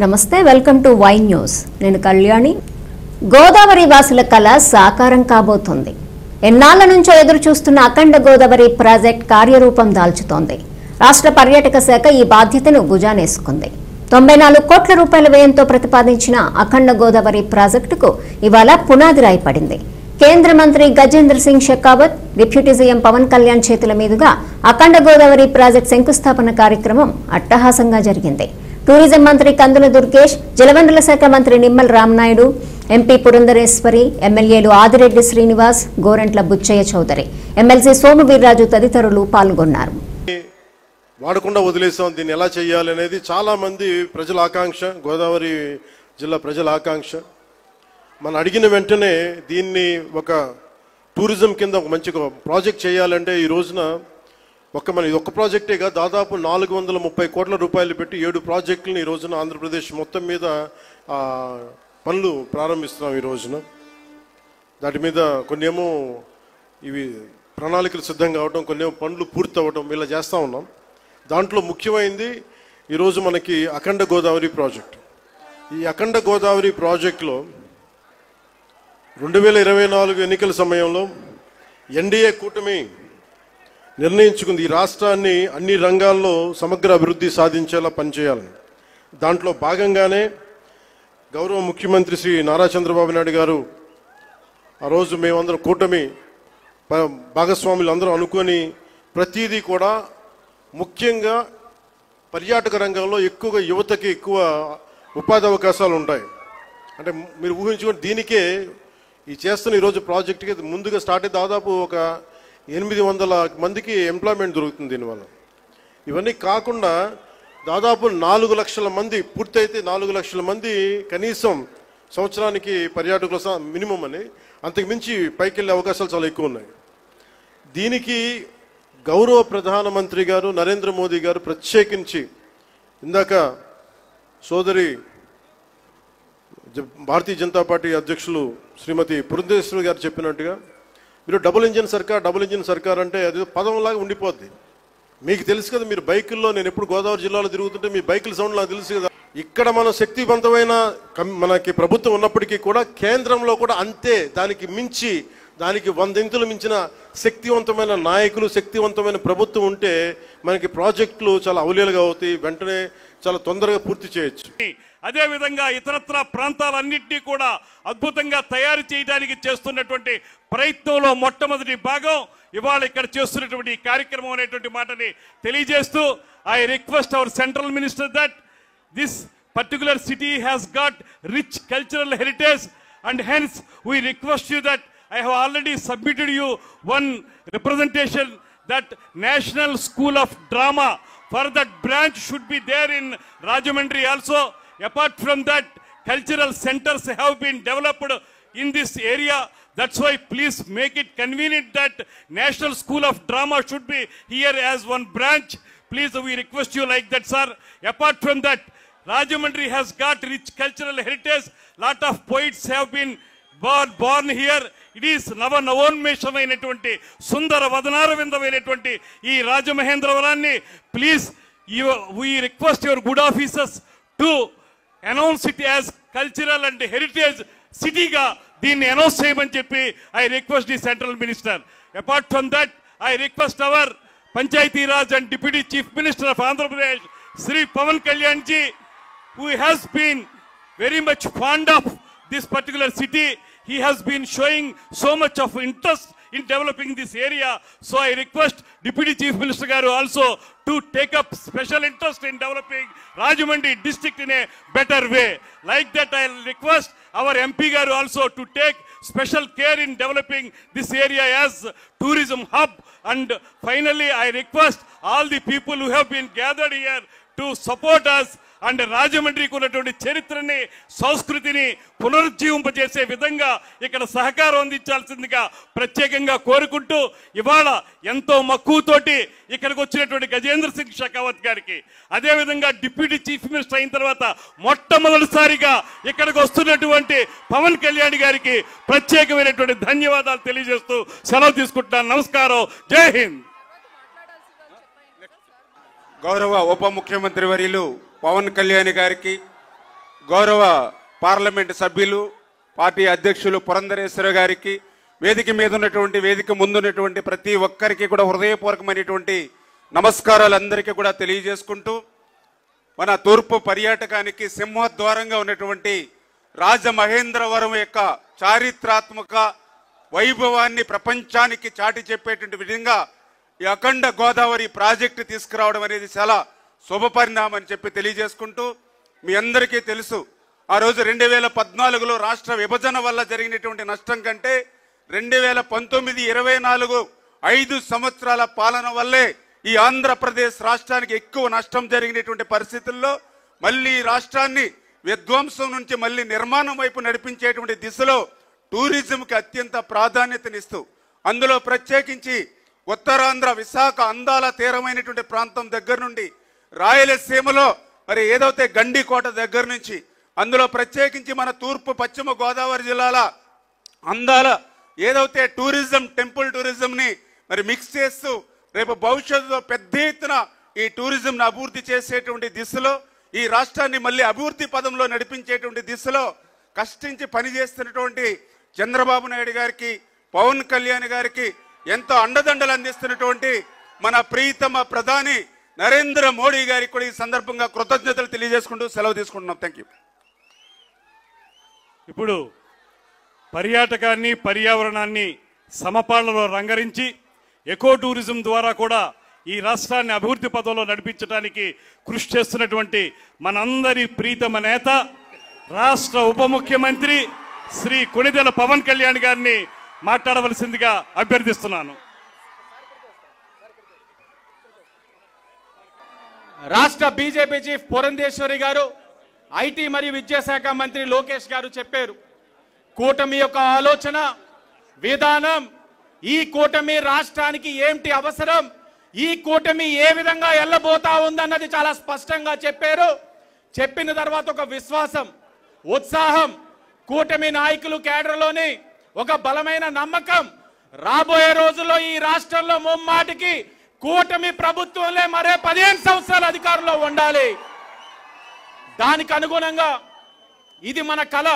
నమస్తే, welcome to Y news. నేను కళ్యాణి. గోదావరి వాసుల కళ సాకారం కాబోతోంది. ఎన్నాళ్ల నుంచో ఎదురు చూస్తున్న అఖండ గోదావరి ప్రాజెక్ట్ కార్యరూపం దాల్చుతోంది. రాష్ట్ర పర్యాటక శాఖ ఈ బాధ్యతను భుజానేసుకుంది. 94 కోట్ల రూపాయల వ్యయంతో ప్రతిపాదించిన అఖండ గోదావరి ప్రాజెక్టుకు ఇవాళ పునాది రాయి పడింది. కేంద్ర మంత్రి గజేంద్ర సింగ్ షెకావత్, డిప్యూటీ సీఎం పవన్ కళ్యాణ్ చేతుల మీదుగా అఖండ గోదావరి ప్రాజెక్టు శంకుస్థాపన కార్యక్రమం అట్టహాసంగా జరిగింది. టూరిజం మంత్రి కందుల దుర్గేష్, జలవనరుల శాఖ మంత్రి నిమ్మల రామనాయుడు, ఎంపీ పురంధరేశ్వరి, ఎమ్మెల్యేలు ఆదిరెడ్డి శ్రీనివాస్, గోరంట్ల బుచ్చయ్య చౌదరి, ఎమ్మెల్సీ సోము వీర్రాజు తదితరులు పాల్గొన్నారు. వాడకుండా వదిలేసాం, దీన్ని ఎలా చేయాలి అనేది చాలా మంది ప్రజల ఆకాంక్ష, గోదావరి జిల్లా ప్రజల ఆకాంక్ష. మనం అడిగిన వెంటనే దీన్ని ఒక టూరిజం కింద ఒక మంచి ప్రాజెక్ట్ చేయాలంటే ఈ రోజున ఒక్క ప్రాజెక్టేగా దాదాపు 430 కోట్ల రూపాయలు పెట్టి 7 ప్రాజెక్టులను ఈ రోజున ఆంధ్రప్రదేశ్ మొత్తం మీద పనులు ప్రారంభిస్తున్నాం. ఈ రోజున దాటి మీద కొన్నేమో ఇవి ప్రణాళికలు సిద్ధం కావడం, కొన్నేమో పనులు పూర్తి అవ్వడం, ఇలా చేస్తూ ఉన్నాం. దాంట్లో ముఖ్యమైనది ఈరోజు మనకి అఖండ గోదావరి ప్రాజెక్టు. ఈ అఖండ గోదావరి ప్రాజెక్టులో 2024 ఎన్నికల సమయంలో ఎన్డీఏ కూటమి నిర్ణయించుకుంది ఈ రాష్ట్రాన్ని అన్ని రంగాల్లో సమగ్ర అభివృద్ధి సాధించేలా పనిచేయాలని. దాంట్లో భాగంగానే గౌరవ ముఖ్యమంత్రి శ్రీ నారా చంద్రబాబు నాయుడు గారు ఆ రోజు మేమందరం కూటమి భాగస్వాములు అందరూ అనుకొని ప్రతిదీ కూడా ముఖ్యంగా పర్యాటక రంగంలో ఎక్కువగా యువతకి ఎక్కువ ఉపాధి అవకాశాలు ఉంటాయి. అంటే మీరు ఊహించుకోండి, దీనికే ఈ చేస్తున్న ఈరోజు ప్రాజెక్టుకి ముందుగా స్టార్ట్ అయితే దాదాపు ఒక 800 మందికి ఎంప్లాయ్మెంట్ దొరుకుతుంది దీనివల్ల. ఇవన్నీ కాకుండా దాదాపు 4 లక్షల మంది, పూర్తయితే 4 లక్షల మంది కనీసం సంవత్సరానికి పర్యాటకుల మినిమం అని, అంతకు మించి పైకి వెళ్ళే అవకాశాలు చాలా ఎక్కువ ఉన్నాయి. దీనికి గౌరవ ప్రధానమంత్రి గారు నరేంద్ర మోదీ గారు ప్రత్యేకించి ఇందాక సోదరి భారతీయ జనతా పార్టీ అధ్యక్షులు శ్రీమతి పురంధరేశ్వరి గారు చెప్పినట్టుగా మీరు డబుల్ ఇంజిన్ సర్కార్ అంటే అది పదంలాగా ఉండిపోద్ది. మీకు తెలుసు కదా, మీరు బైకుల్లో, నేను ఎప్పుడు గోదావరి జిల్లాలో తిరుగుతుంటే మీ బైకుల సౌండ్ నాకు తెలుసు కదా. ఇక్కడ మన శక్తివంతమైన మనకి ప్రభుత్వం ఉన్నప్పటికీ కూడా కేంద్రంలో కూడా అంతే, దానికి 100 ఇంతులు మించిన శక్తివంతమైన నాయకులు, శక్తివంతమైన ప్రభుత్వం ఉంటే మనకి ప్రాజెక్టులు చాలా అవలీలగా అవుతాయి, వెంటనే చాలా తొందరగా పూర్తి చేయొచ్చు. అదేవిధంగా ఇతరత్ర ప్రాంతాలన్నింటినీ కూడా అద్భుతంగా తయారు చేయడానికి చేస్తున్నటువంటి ప్రయత్నంలో మొట్టమొదటి భాగం ఇవాళ ఇక్కడ చేస్తున్నటువంటి ఈ కార్యక్రమం అనేటువంటి మాటని తెలియజేస్తూ, I request our central minister that this particular city has got rich cultural heritage and hence we request you that I have already submitted you one representation that National School of Drama for that branch should be there in Rajahmundry also. Apart from that, cultural centers have been developed in this area. That's why please make it convenient that National School of Drama should be here as one branch. Please, we request you like that, sir. Apart from that, Rajahmundry has got rich cultural heritage. Lot of poets have been born here. It is నవోన్మేషమైనటువంటి సుందర వదనారవిందమైనటువంటి ఈ రాజమహేంద్రవరాన్ని please we request your good officers to announce it as cultural and heritage cityగా దీన్ని announce చేయమని చెప్పి I request the central minister. Apart from that, I request our Panchayati Raj and Deputy Chief Minister of Andhra Pradesh, Sri Pavan Kalyan ji, who has been very much fond of this particular city. He has been showing so much of interest in developing this area. So I request Deputy Chief Minister Garu also to take up special interest in developing Rajahmundry district in a better way. Like that, I'll request our MP Garu also to take special care in developing this area as tourism hub. And finally, I request all the people who have been gathered here to support us and రాజమండ్రికి ఉన్నటువంటి చరిత్రని, సంస్కృతిని పునరుజ్జీవింపజేసే విధంగా ఇక్కడ సహకారం అందించాల్సిందిగా ప్రత్యేకంగా కోరుకుంటూ, ఇవాళ ఎంతో మక్కువతోటి ఇక్కడికి వచ్చినటువంటి గజేంద్ర సింగ్ షెకావత్ గారికి, అదేవిధంగా డిప్యూటీ చీఫ్ మినిస్టర్ అయిన తర్వాత మొట్టమొదటిసారిగా ఇక్కడికి వస్తున్నటువంటి పవన్ కళ్యాణ్ గారికి ప్రత్యేకమైనటువంటి ధన్యవాదాలు తెలియజేస్తూ సెలవు తీసుకుంటున్నాను. నమస్కారం, జై హింద్. గౌరవ ఉప ముఖ్యమంత్రి వర్యులు పవన్ కళ్యాణ్ గారికి గౌరవ పార్లమెంటు సభ్యులు పార్టీ అధ్యక్షులు పురంధరేశ్వర గారికి, వేదిక మీద ఉన్నటువంటి, వేదిక ముందున్నటువంటి ప్రతి ఒక్కరికి కూడా హృదయపూర్వకమైనటువంటి నమస్కారాలు అందరికీ కూడా తెలియజేసుకుంటూ, మన తూర్పు పర్యాటకానికి సింహద్వారంగా ఉన్నటువంటి రాజమహేంద్రవరం యొక్క చారిత్రాత్మక వైభవాన్ని ప్రపంచానికి చాటి చెప్పేటువంటి విధంగా ఈ అఖండ గోదావరి ప్రాజెక్టు తీసుకురావడం అనేది చాలా శుభపరిణామం అని చెప్పి తెలియజేసుకుంటూ, మీ అందరికీ తెలుసు ఆ రోజు 2014లో రాష్ట్ర విభజన వల్ల జరిగినటువంటి నష్టం కంటే 2019-24 5 సంవత్సరాల పాలన వల్లే ఈ ఆంధ్రప్రదేశ్ రాష్ట్రానికి ఎక్కువ నష్టం జరిగినటువంటి పరిస్థితుల్లో మళ్ళీ రాష్ట్రాన్ని విధ్వంసం నుంచి మళ్ళీ నిర్మాణం వైపు నడిపించేటువంటి దిశలో టూరిజంకి అత్యంత ప్రాధాన్యతనిస్తూ, అందులో ప్రత్యేకించి ఉత్తరాంధ్ర విశాఖ అందాల తీరమైనటువంటి ప్రాంతం దగ్గర నుండి రాయలసీమలో మరి ఏదైతే గండికోట దగ్గర నుంచి, అందులో ప్రత్యేకించి మన తూర్పు పశ్చిమ గోదావరి జిల్లాల అందాల ఏదైతే టూరిజం, టెంపుల్ టూరిజంని మరి మిక్స్ చేస్తూ రేపు భవిష్యత్తులో పెద్ద ఎత్తున ఈ టూరిజంను అభివృద్ధి చేసేటువంటి దిశలో, ఈ రాష్ట్రాన్ని మళ్ళీ అభివృద్ధి పదంలో నడిపించేటువంటి దిశలో కష్టించి పనిచేస్తున్నటువంటి చంద్రబాబు నాయుడు గారికి, పవన్ కళ్యాణ్ గారికి ఎంతో అండదండలు అందిస్తున్నటువంటి మన ప్రియతమ ప్రధాని నరేంద్ర మోడీ గారికి కూడా ఈ సందర్భంగా కృతజ్ఞతలు తెలియజేసుకుంటూ సెలవు తీసుకుంటున్నాం. Thank you. ఇప్పుడు పర్యాటకాన్ని, పర్యావరణాన్ని సమపాలనలో రంగరించి ఎకో టూరిజం ద్వారా కూడా ఈ రాష్ట్రాన్ని అభివృద్ధి పదంలో నడిపించడానికి కృషి చేస్తున్నటువంటి మనందరి ప్రీతమ నేత, రాష్ట్ర ఉప ముఖ్యమంత్రి శ్రీ కొణిదెల పవన్ కళ్యాణ్ గారిని మాట్లాడవలసిందిగా అభ్యర్థిస్తున్నాను. రాష్ట్ర బీజేపీ చీఫ్ పురంధేశ్వరి గారు, ఐటీ మరియు విద్యాశాఖ మంత్రి లోకేష్ గారు చెప్పారు, కూటమి యొక్క ఆలోచన విధానం, ఈ కూటమి రాష్ట్రానికి ఏంటి అవసరం, ఈ కూటమి ఏ విధంగా వెళ్ళబోతా ఉందన్నది చాలా స్పష్టంగా చెప్పారు. చెప్పిన తర్వాత ఒక విశ్వాసం, ఉత్సాహం, కూటమి నాయకులు కేడర్లోని ఒక బలమైన నమ్మకం, రాబోయే రోజుల్లో ఈ రాష్ట్రంలో ముమ్మాటికి కూటమి ప్రభుత్వంలో మరే 15 సంవత్సరాల అధికారంలో ఉండాలి. దానికి అనుగుణంగా ఇది మన కళ,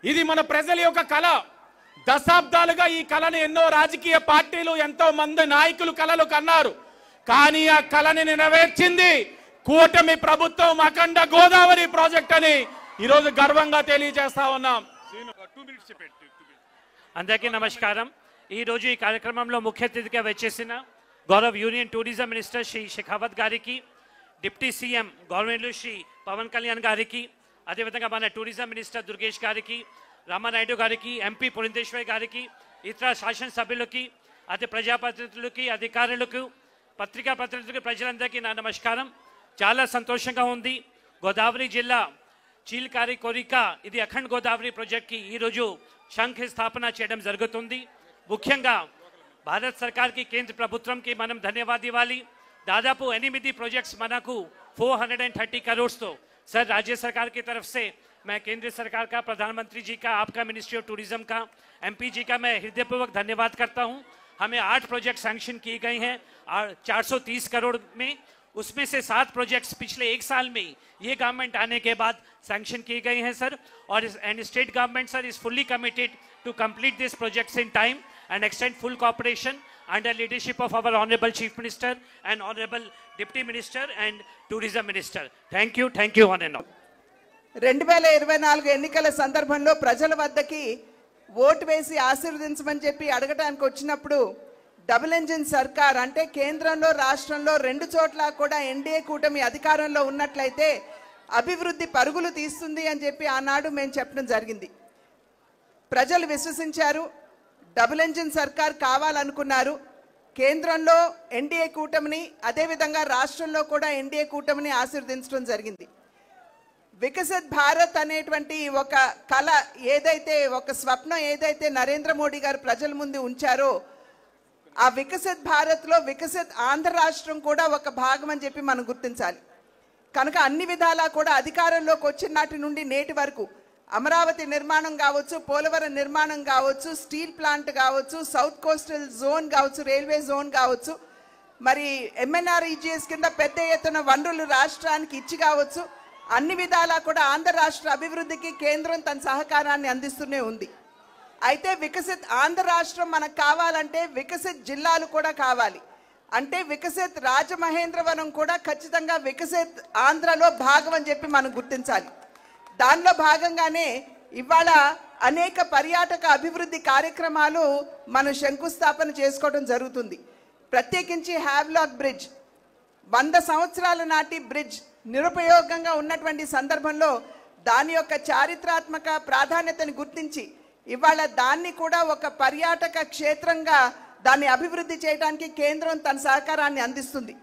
ఇది మన ప్రజల యొక్క కళ. దశాబ్దాలుగా ఈ కళని ఎన్నో రాజకీయ పార్టీలు, ఎంతో మంది నాయకులు కళలు కన్నారు. కానీ ఆ కళని నెరవేర్చింది కూటమి ప్రభుత్వం, అఖండ గోదావరి ప్రాజెక్ట్ అని ఈరోజు గర్వంగా తెలియజేస్తా ఉన్నాం. అందరికీ నమస్కారం. ఈరోజు ఈ కార్యక్రమంలో ముఖ్య అతిథిగా వచ్చేసిన గౌరవ్ union tourism minister Shri Shekhawat గారికి, డిప్యూటీ సీఎం గవర్నమెంట్లో శ్రీ పవన్ కళ్యాణ్ గారికి, అదేవిధంగా మన టూరిజం మినిస్టర్ దుర్గేష్ గారికి, రామానాయుడు గారికి, ఎంపీ పురంధేశ్వరి గారికి, ఇతర శాసనసభ్యులకి, అదే ప్రజాప్రతినిధులకి, అధికారులకు, పత్రికా ప్రతినిధులకి, ప్రజలందరికీ నా నమస్కారం. చాలా సంతోషంగా ఉంది. గోదావరి జిల్లా చీల్కారి కోరిక ఇది అఖండ్ గోదావరి ప్రాజెక్ట్కి ఈరోజు శంకుస్థాపన చేయడం జరుగుతుంది. ముఖ్యంగా భారత్ సర్కార్కి, కేంద్ర ప్రభుత్వంకి మనం ధన్యవాదాలు ఇవ్వాలి. दादापू 8 प्रोजेक्ट्स मनाकू 430 करोड़ तो सर राज्य सरकार की तरफ से मैं केंद्र सरकार का, प्रधानमंत्री जी का, आपका मिनिस्ट्री ऑफ टूरिज्म का, एमपी जी का मैं हृदयपूर्वक धन्यवाद करता हूं। हमें 8 प्रोजेक्ट सैंक्शन किए गए हैं 430 करोड़ में, उसमें से 7 प्रोजेक्ट्स पिछले 1 साल में ये गवर्नमेंट आने के बाद सैंक्शन किए गए हैं सर। और and state government sir is fully committed to complete this projects in time and extend full cooperation under leadership of our honorable chief minister and honorable deputy minister and tourism minister. Thank you one and all. 2024 ఎన్నికల సందర్భంలో ప్రజల వద్దకి vote వేసి ఆశీర్వదించమని చెప్పి అడగడానికి వచ్చినప్పుడు double engine సర్కార్ అంటే కేంద్రంలో రాష్ట్రంలో రెండు చోట్ల కూడా ఎన్డీఏ కూటమి అధికారంలో ఉన్నట్లయితే అభివృద్ధి పరుగులు తీస్తుంది అని చెప్పి ఆనాడు మేము చెప్పడం జరిగింది. ప్రజలు విశ్వసించారు. డబుల్ ఇంజిన్ సర్కార్ కావాలనుకున్నారు. కేంద్రంలో ఎన్డీఏ కూటమిని, అదేవిధంగా రాష్ట్రంలో కూడా ఎన్డీఏ కూటమిని ఆశీర్వదించడం జరిగింది. వికసిత్ భారత్ అనేటువంటి ఒక కళ ఏదైతే, ఒక స్వప్నం ఏదైతే నరేంద్ర మోడీ గారు ప్రజల ముందు ఉంచారో, ఆ వికసిత్ భారత్లో వికసిత్ ఆంధ్ర రాష్ట్రం కూడా ఒక భాగం అని చెప్పి మనం గుర్తించాలి. కనుక అన్ని విధాలా కూడా అధికారంలోకి వచ్చిన నాటి నుండి నేటి వరకు అమరావతి నిర్మాణం కావచ్చు, పోలవరం నిర్మాణం కావచ్చు, స్టీల్ ప్లాంట్ కావచ్చు, సౌత్ కోస్టల్ జోన్ కావచ్చు, రైల్వే జోన్ కావచ్చు, మరి ఎంఎన్ఆర్ఈజీఎస్ కింద పెద్ద ఎత్తున వనరులు రాష్ట్రానికి ఇచ్చి కావచ్చు, అన్ని విధాలా కూడా ఆంధ్ర రాష్ట్ర అభివృద్ధికి కేంద్రం తన సహకారాన్ని అందిస్తూనే ఉంది. అయితే వికసిత్ ఆంధ్ర రాష్ట్రం మనకు కావాలంటే వికసిత్ జిల్లాలు కూడా కావాలి. అంటే వికసిత్ రాజమహేంద్రవరం కూడా ఖచ్చితంగా వికసిత్ ఆంధ్రలో భాగం అని చెప్పి మనం గుర్తించాలి. దానిలో భాగంగానే ఇవాళ అనేక పర్యాటక అభివృద్ధి కార్యక్రమాలు మనం శంకుస్థాపన చేసుకోవడం జరుగుతుంది. ప్రత్యేకించి హ్యావ్లాక్ బ్రిడ్జ్ 100 సంవత్సరాల నాటి బ్రిడ్జ్ నిరుపయోగంగా ఉన్నటువంటి సందర్భంలో దాని యొక్క చారిత్రాత్మక ప్రాధాన్యతను గుర్తించి ఇవాళ దాన్ని కూడా ఒక పర్యాటక క్షేత్రంగా దాన్ని అభివృద్ధి చేయడానికి కేంద్రం తన సహకారాన్ని అందిస్తుంది.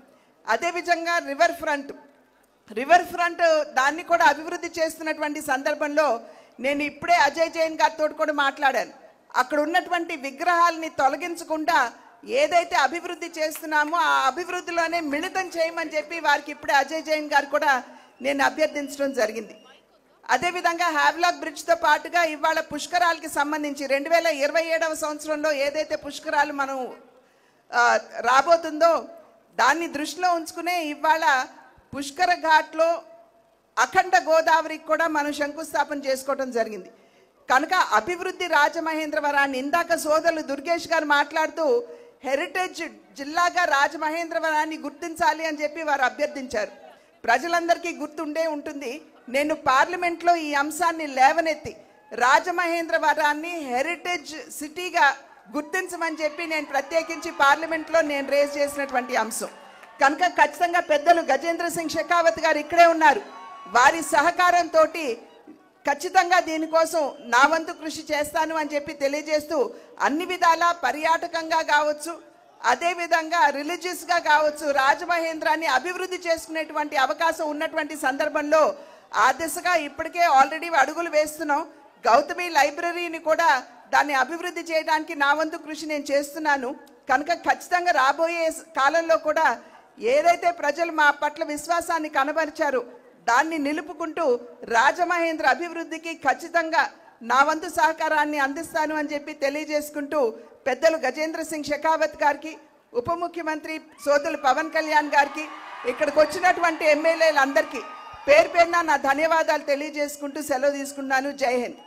అదేవిధంగా రివర్ ఫ్రంట్ దాన్ని కూడా అభివృద్ధి చేస్తున్నటువంటి సందర్భంలో నేను ఇప్పుడే అజయ్ జైన్ గారితో కూడా మాట్లాడాను. అక్కడ ఉన్నటువంటి విగ్రహాలని తొలగించకుండా ఏదైతే అభివృద్ధి చేస్తున్నామో ఆ అభివృద్ధిలోనే మిళితం చేయమని చెప్పి వారికి ఇప్పుడే అజయ్ జైన్ గారు కూడా నేను అభ్యర్థించడం జరిగింది. అదేవిధంగా హ్యావ్లాక్ బ్రిడ్జ్తో పాటుగా ఇవాళ పుష్కరాలకి సంబంధించి 2027వ సంవత్సరంలో ఏదైతే పుష్కరాలు మనం రాబోతుందో దాన్ని దృష్టిలో ఉంచుకునే ఇవాళ పుష్కర ఘాట్లో అఖండ గోదావరికి కూడా మనం శంకుస్థాపన చేసుకోవడం జరిగింది. కనుక అభివృద్ధి రాజమహేంద్రవరాన్ని ఇందాక సోదరులు దుర్గేష్ గారు మాట్లాడుతూ హెరిటేజ్ జిల్లాగా రాజమహేంద్రవరాన్ని గుర్తించాలి అని చెప్పి వారు అభ్యర్థించారు. ప్రజలందరికీ గుర్తుండే ఉంటుంది. నేను పార్లమెంట్లో ఈ అంశాన్ని లేవనెత్తి రాజమహేంద్రవరాన్ని హెరిటేజ్ సిటీగా గుర్తించమని చెప్పి నేను ప్రత్యేకించి పార్లమెంట్లో నేను రేజ్ చేసినటువంటి అంశం. కనుక ఖచ్చితంగా పెద్దలు గజేంద్ర సింగ్ షెకావత్ గారు ఇక్కడే ఉన్నారు. వారి సహకారంతో ఖచ్చితంగా దీనికోసం నా వంతు కృషి చేస్తాను అని చెప్పి తెలియజేస్తూ అన్ని విధాలా పర్యాటకంగా కావచ్చు, అదేవిధంగా రిలీజియస్గా కావచ్చు రాజమహేంద్రాన్ని అభివృద్ధి చేసుకునేటువంటి అవకాశం ఉన్నటువంటి సందర్భంలో ఆ దిశగా ఇప్పటికే ఆల్రెడీ అడుగులు వేస్తున్నాం. గౌతమి లైబ్రరీని కూడా దాన్ని అభివృద్ధి చేయడానికి నా వంతు కృషి నేను చేస్తున్నాను. కనుక ఖచ్చితంగా రాబోయే కాలంలో కూడా ఏదైతే ప్రజలు మా పట్ల విశ్వాసాన్ని కనబరిచారో దాన్ని నిలుపుకుంటూ రాజమహేంద్ర అభివృద్ధికి ఖచ్చితంగా నా వంతు సహకారాన్ని అందిస్తాను అని చెప్పి తెలియజేసుకుంటూ పెద్దలు గజేంద్ర సింగ్ షెకావత్ గారికి, ఉప ముఖ్యమంత్రి సోదరులు పవన్ కళ్యాణ్ గారికి, ఇక్కడికి వచ్చినటువంటి ఎమ్మెల్యేలందరికీ పేరు పేరున నా ధన్యవాదాలు తెలియజేసుకుంటూ సెలవు తీసుకున్నాను. జై హింద్.